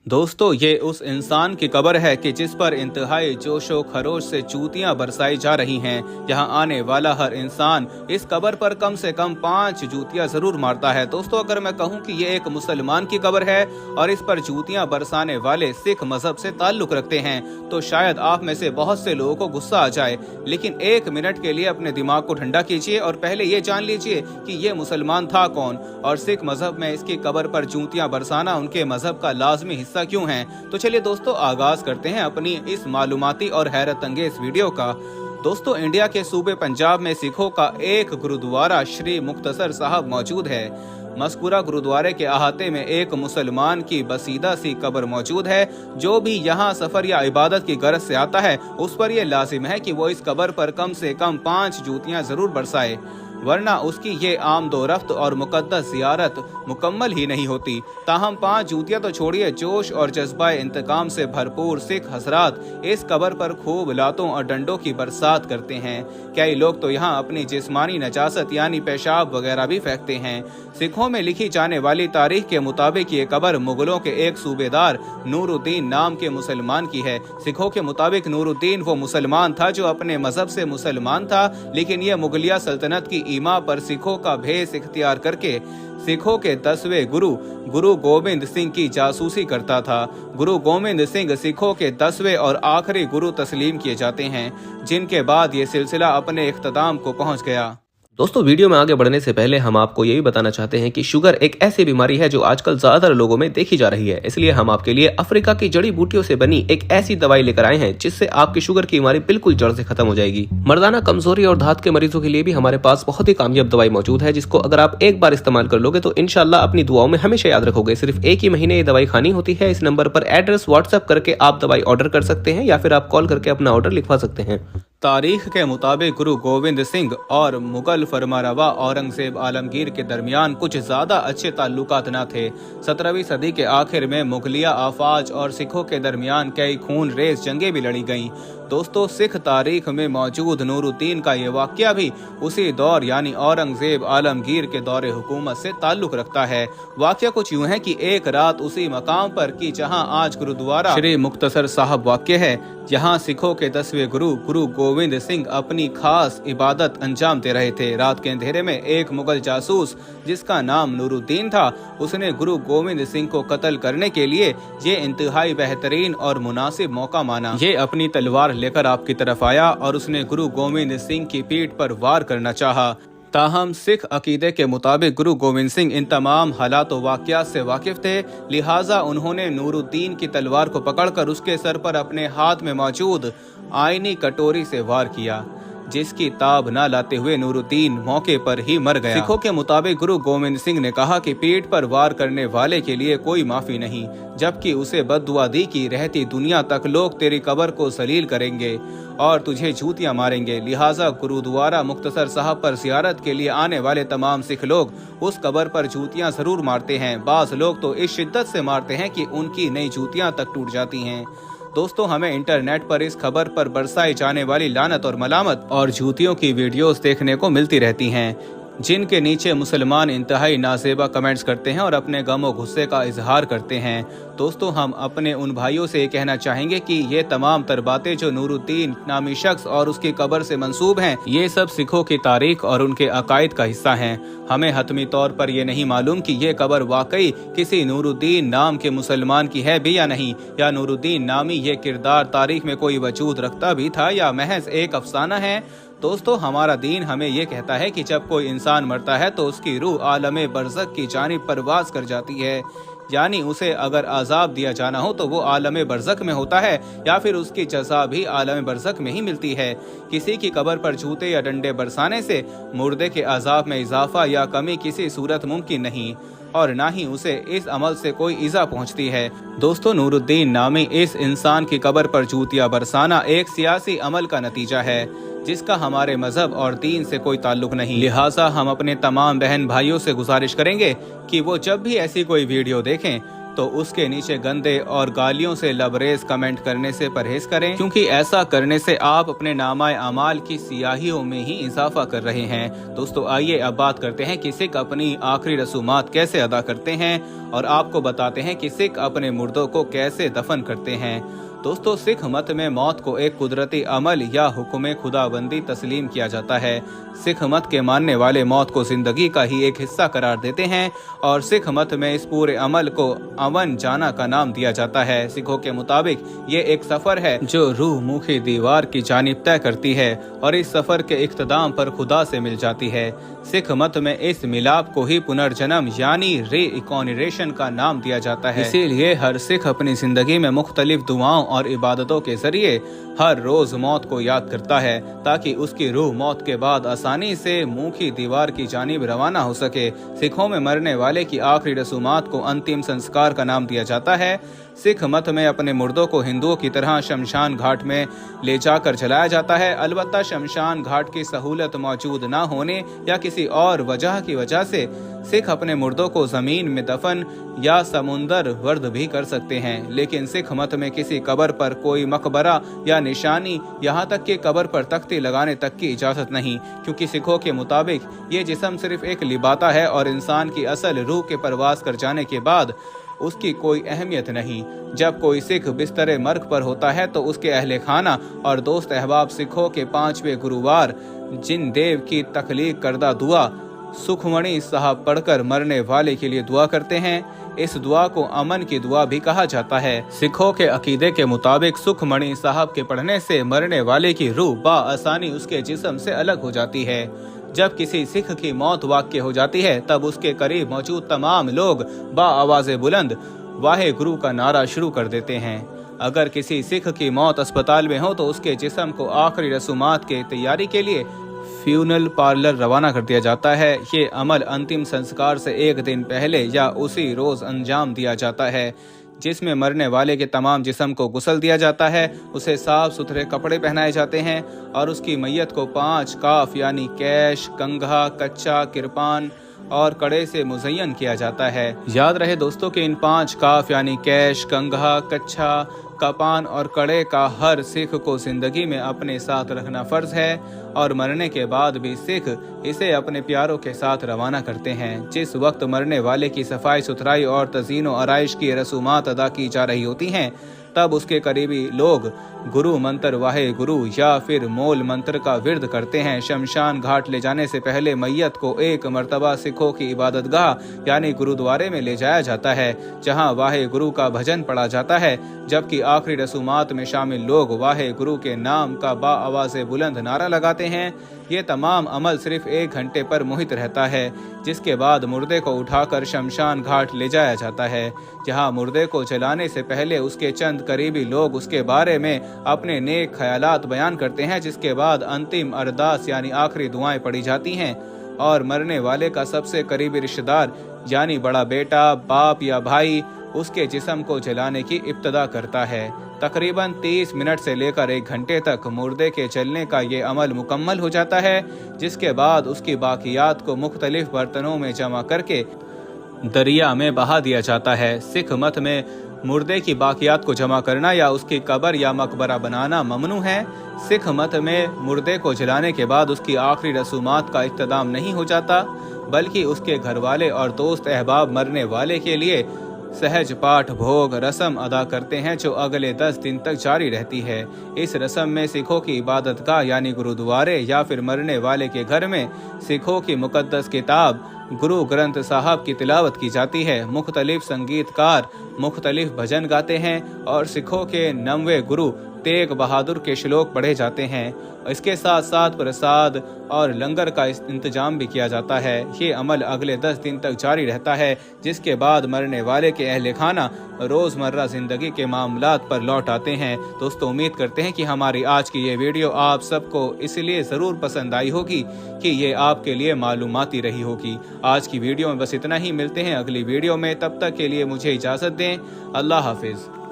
दोस्तों, ये उस इंसान की कब्र है कि जिस पर इंतहाई जोशो खरोश से चूतियां बरसाई जा रही हैं। यहाँ आने वाला हर इंसान इस कब्र पर कम से कम 5 जूतियां जरूर मारता है। दोस्तों, अगर मैं कहूँ कि ये एक मुसलमान की कब्र है और इस पर जूतियां बरसाने वाले सिख मजहब से ताल्लुक रखते हैं, तो शायद आप में से बहुत से लोगों को गुस्सा आ जाए। लेकिन 1 मिनट के लिए अपने दिमाग को ठंडा कीजिए और पहले ये जान लीजिए कि ये मुसलमान था कौन और सिख मजहब में इसकी कब्र पर जूतियां बरसाना उनके मजहब का लाजमी हिस्सा क्यों है। तो चलिए दोस्तों, आगाज करते हैं अपनी इस मालूमाती और हैरत अंगेज वीडियो का। दोस्तों, इंडिया के सूबे पंजाब में सिखों का एक गुरुद्वारा श्री मुक्तसर साहब मौजूद है। मस्कुरा गुरुद्वारे के अहाते में एक मुसलमान की बसीदा सी कब्र मौजूद है। जो भी यहाँ सफर या इबादत की गरज से आता है, उस पर यह लाजिम है कि वो इस कब्र पर कम से कम 5 जूतियां जरूर बरसाए, वरना उसकी ये आमदोरफ्त और मुकद्दस जियारत मुकम्मल ही नहीं होती। ताहम 5 जूतियां तो छोड़िए, जोश और जज्बा इंतकाम से भरपूर सिख हजरात इस कब्र पर खूब लातों और डंडों की बरसात करते हैं। कई लोग तो यहाँ अपनी जिस्मानी नजासत यानी पेशाब वगैरह भी फेंकते हैं। सिखों में लिखी जाने वाली तारीख के मुताबिक ये कब्र मुगलों के एक सूबेदार नूरुद्दीन नाम के मुसलमान की है। सिखों के मुताबिक नूरुद्दीन वो मुसलमान था जो अपने मजहब से मुसलमान था, लेकिन ये मुगलिया सल्तनत की ईमा पर सिखों का भेष इख्तियार करके सिखों के 10वें गुरु गोविंद सिंह की जासूसी करता था। गुरु गोविंद सिंह सिखों के 10वें और आखिरी गुरु तस्लीम किए जाते हैं, जिनके बाद ये सिलसिला अपने इख्तिताम को पहुंच गया। दोस्तों, वीडियो में आगे बढ़ने से पहले हम आपको यही बताना चाहते हैं कि शुगर एक ऐसी बीमारी है जो आजकल ज्यादातर लोगों में देखी जा रही है। इसलिए हम आपके लिए अफ्रीका की जड़ी बूटियों से बनी एक ऐसी दवाई लेकर आए हैं जिससे आपकी शुगर की बीमारी बिल्कुल जड़ से खत्म हो जाएगी। मर्दाना कमजोरी और धात के मरीजों के लिए भी हमारे पास बहुत ही कामयाब दवाई मौजूद है, जिसको अगर आप एक बार इस्तेमाल कर लोगे तो इंशाल्लाह अपनी दुआओं में हमेशा याद रखोगे। सिर्फ 1 ही महीने ये दवाई खानी होती है। इस नंबर पर एड्रेस व्हाट्सएप करके आप दवाई ऑर्डर कर सकते हैं या फिर आप कॉल करके अपना ऑर्डर लिखवा सकते हैं। तारीख के मुताबिक गुरु गोविंद सिंह और मुगल फरमारवा औरंगजेब आलमगीर के दरमियान कुछ ज्यादा अच्छे ताल्लुकात न थे। 17वीं सदी के आखिर में मुगलिया आफाज और सिखों के दरमियान कई खून रेज जंगें भी लड़ी गईं। दोस्तों, सिख तारीख में मौजूद नूरुद्दीन का ये वाकया भी उसी दौर यानी औरंगजेब आलमगीर के दौरे हुकूमत से ताल्लुक रखता है। वाकया कुछ यूं है कि एक रात उसी मकाम पर की जहां आज गुरुद्वारा श्री मुक्तसर साहब वाक़ है, यहाँ सिखों के 10वें गुरु गोविंद सिंह अपनी खास इबादत अंजाम दे रहे थे। रात के अंधेरे में एक मुगल जासूस जिसका नाम नूरुद्दीन था, उसने गुरु गोविंद सिंह को कत्ल करने के लिए ये इंतहाई बेहतरीन और मुनासिब मौका माना। ये अपनी तलवार लेकर आपकी तरफ आया और उसने गुरु गोविंद सिंह की पीठ पर वार करना चाहा। ताहम सिख अकीदे के मुताबिक गुरु गोविंद सिंह इन तमाम हालात व वाक़यात से वाकिफ थे, लिहाजा उन्होंने नूरुद्दीन की तलवार को पकड़कर उसके सर पर अपने हाथ में मौजूद आईनी कटोरी से वार किया, जिसकी ताब न लाते हुए नूरुद्दीन मौके पर ही मर गया। सिखों के मुताबिक गुरु गोविंद सिंह ने कहा कि पीठ पर वार करने वाले के लिए कोई माफी नहीं, जबकि उसे बद्दुआ दी कि रहती दुनिया तक लोग तेरी कब्र को सलील करेंगे और तुझे जूतियां मारेंगे। लिहाजा गुरुद्वारा मुक्तसर साहब पर जियारत के लिए आने वाले तमाम सिख लोग उस कब्र पर जूतियां जरूर मारते हैं। बाज लोग तो इस शिद्दत से मारते हैं कि उनकी नई जूतियां तक टूट जाती हैं। दोस्तों, हमें इंटरनेट पर इस खबर पर बरसाई जाने वाली लानत और मलामत और जूतियों की वीडियोस देखने को मिलती रहती हैं, जिनके नीचे मुसलमान इंतहाई नाज़ेबा कमेंट्स करते हैं और अपने गम और गुस्से का इजहार करते हैं। दोस्तों, हम अपने उन भाइयों से कहना चाहेंगे कि ये तमाम तर बातें जो नूरुद्दीन नामी शख्स और उसकी कब्र से मंसूब हैं, ये सब सिखों की तारीख और उनके अकायद का हिस्सा हैं। हमें हतमी तौर पर यह नहीं मालूम कि ये कब्र वाकई किसी नूरुद्दीन नाम के मुसलमान की है भी या नहीं, या नूरुद्दीन नामी ये किरदार तारीख में कोई वजूद रखता भी था या महज एक अफसाना है। दोस्तों, हमारा दीन हमें ये कहता है कि जब कोई इंसान मरता है तो उसकी रूह आलमे बरज़ख की जानिब परवास कर जाती है, यानी उसे अगर आज़ाब दिया जाना हो तो वो आलमे बरज़ख में होता है या फिर उसकी जज़ा भी आलमे बरज़ख में ही मिलती है। किसी की कब्र पर जूते या डंडे बरसाने से मुर्दे के आज़ाब में इजाफा या कमी किसी सूरत मुमकिन नहीं और ना ही उसे इस अमल से कोई इजा पहुंचती है। दोस्तों, नूरुद्दीन नामी इस इंसान की कब्र पर जूतियां बरसाना एक सियासी अमल का नतीजा है, जिसका हमारे मजहब और दीन से कोई ताल्लुक नहीं। लिहाजा हम अपने तमाम बहन भाइयों से गुजारिश करेंगे कि वो जब भी ऐसी कोई वीडियो देखें तो उसके नीचे गंदे और गालियों से लबरेज कमेंट करने से परहेज करें, क्योंकि ऐसा करने से आप अपने नामाए अमाल की सियाहियों में ही इजाफा कर रहे हैं। दोस्तों आइए अब बात करते हैं कि सिख अपनी आखिरी रसूमात कैसे अदा करते हैं और आपको बताते हैं कि सिख अपने मुर्दों को कैसे दफन करते हैं। दोस्तों सिख मत में मौत को एक कुदरती अमल या हुक्म खुदाबंदी तस्लीम किया जाता है। सिख मत के मानने वाले मौत को जिंदगी का ही एक हिस्सा करार देते हैं और सिख मत में इस पूरे अमल को अमन जाना का नाम दिया जाता है। सिखों के मुताबिक ये एक सफर है जो रूह मुंह की दीवार की जानिब तय करती है और इस सफर के इख्तिताम पर खुदा से मिल जाती है। सिख मत में इस मिलाप को ही पुनर्जन्म यानी री इकॉनिरेशन का नाम दिया जाता है। इसीलिए हर सिख अपनी जिंदगी में मुख्तलिफ दुआओं और इबादतों के जरिए हर रोज मौत को याद करता है ताकि उसकी रूह मौत के बाद आसानी से मुंह की दीवार की जानिब रवाना हो सके। सिखों में मरने वाले की आखिरी रसूमात को अंतिम संस्कार का नाम दिया जाता है। सिख मत में अपने मुर्दों को हिंदुओं की तरह शमशान घाट में ले जाकर जलाया जाता है। अलबत्ता शमशान घाट की सहूलत मौजूद न होने या किसी और वजह की वजह से सिख अपने मुर्दों को जमीन में दफन या समुंदर वर्द भी कर सकते हैं, लेकिन सिख मत में किसी कब्र पर कोई मकबरा या निशानी यहाँ तक कि कब्र पर तख्ती लगाने तक की इजाजत नहीं, क्योंकि सिखों के मुताबिक ये जिस्म सिर्फ एक लिबाता है और इंसान की असल रूह के परवास कर जाने के बाद उसकी कोई अहमियत नहीं। जब कोई सिख बिस्तर मर्ग पर होता है तो उसके अहले खाना और दोस्त अहबाब सिखों के 5वें गुरुवार जिन देव की तख्लीक करदा दुआ सुखमणि साहब पढ़कर मरने वाले के लिए दुआ करते हैं। इस दुआ को अमन की दुआ भी कहा जाता है। सिखों के अकीदे के मुताबिक सुखमणि साहब के पढ़ने से मरने वाले की रूह बाआसानी उसके जिस्म से अलग हो जाती है। जब किसी सिख की मौत वाक़ई हो जाती है तब उसके करीब मौजूद तमाम लोग बाआवाज़े बुलंद वाहे गुरु का नारा शुरू कर देते हैं। अगर किसी सिख की मौत अस्पताल में हो तो उसके जिस्म को आखिरी रसूमात के तैयारी के लिए फ्यूनल पार्लर रवाना कर दिया जाता है। ये अमल अंतिम संस्कार से एक दिन पहले या उसी रोज अंजाम दिया जाता है, जिसमें मरने वाले के तमाम जिस्म को गुस्ल दिया जाता है, उसे साफ सुथरे कपड़े पहनाए जाते हैं और उसकी मैयत को 5 काफ यानी कैश, कंघा, कच्चा, किरपान और कड़े से मुज़य्यन किया जाता है। याद रहे दोस्तों कि इन 5 काफ यानी कैश, कंघा, कच्चा, कपान और कड़े का हर सिख को जिंदगी में अपने साथ रखना फर्ज है और मरने के बाद भी सिख इसे अपने प्यारों के साथ रवाना करते हैं। जिस वक्त मरने वाले की सफाई सुथराई और तज़ीन व आराइश की रसूमात अदा की जा रही होती हैं, तब उसके करीबी लोग गुरु मंत्र वाहे गुरु या फिर मोल मंत्र का विर्द करते हैं। शमशान घाट ले जाने से पहले मैयत को एक मर्तबा सिखों की इबादतगाह यानी गुरुद्वारे में ले जाया जाता है, जहां वाहे गुरु का भजन पढ़ा जाता है, जबकि आखिरी रसूमात में शामिल लोग वाहे गुरु के नाम का बाआवाज़े बुलंद नारा लगाते हैं। ये तमाम अमल सिर्फ 1 घंटे पर मुहित रहता है, जिसके बाद मुर्दे को उठाकर शमशान घाट ले जाया जाता है, जहां मुर्दे को जलाने से पहले उसके चंद करीबी लोग उसके बारे में अपने नेक ख्यालात बयान करते हैं, जिसके बाद अंतिम अरदास यानी आखिरी दुआएं पढ़ी जाती हैं और मरने वाले का सबसे करीबी रिश्तेदार यानी बड़ा बेटा, बाप या भाई उसके जिस्म को जलाने की इब्तदा करता है। तकरीबन 30 मिनट से लेकर 1 घंटे तक मुर्दे के जलने का ये अमल मुकम्मल हो जाता है, जिसके बाद उसकी बाकियात को मुख्तलिफ बर्तनों में जमा करके दरिया में बहा दिया जाता है। सिख मत में मुर्दे की बाकियात को जमा करना या उसकी कब्र या मकबरा बनाना ममनू है। सिख मत में मुर्दे को जलाने के बाद उसकी आखिरी रसूमात का इख्तिताम नहीं हो जाता, बल्कि उसके घर वाले और दोस्त अहबाब मरने वाले के लिए सहज पाठ भोग रस्म अदा करते हैं, जो अगले 10 दिन तक जारी रहती है। इस रस्म में सिखों की इबादतगाह यानी गुरुद्वारे या फिर मरने वाले के घर में सिखों की मुकद्दस किताब गुरु ग्रंथ साहब की तिलावत की जाती है। मुख्तलिफ संगीतकार मुख्तलिफ भजन गाते हैं और सिखों के 9वें गुरु तेग बहादुर के श्लोक पढ़े जाते हैं। इसके साथ साथ प्रसाद और लंगर का इंतजाम भी किया जाता है। ये अमल अगले 10 दिन तक जारी रहता है, जिसके बाद मरने वाले के अहले खाना रोज़मर्रा ज़िंदगी के मामलात पर लौट आते हैं। दोस्तों उम्मीद करते हैं कि हमारी आज की ये वीडियो आप सबको इसलिए ज़रूर पसंद आई होगी कि ये आपके लिए मालूमाती रही होगी। आज की वीडियो में बस इतना ही, मिलते हैं अगली वीडियो में, तब तक के लिए मुझे इजाज़त दें। अल्लाह हाफिज़।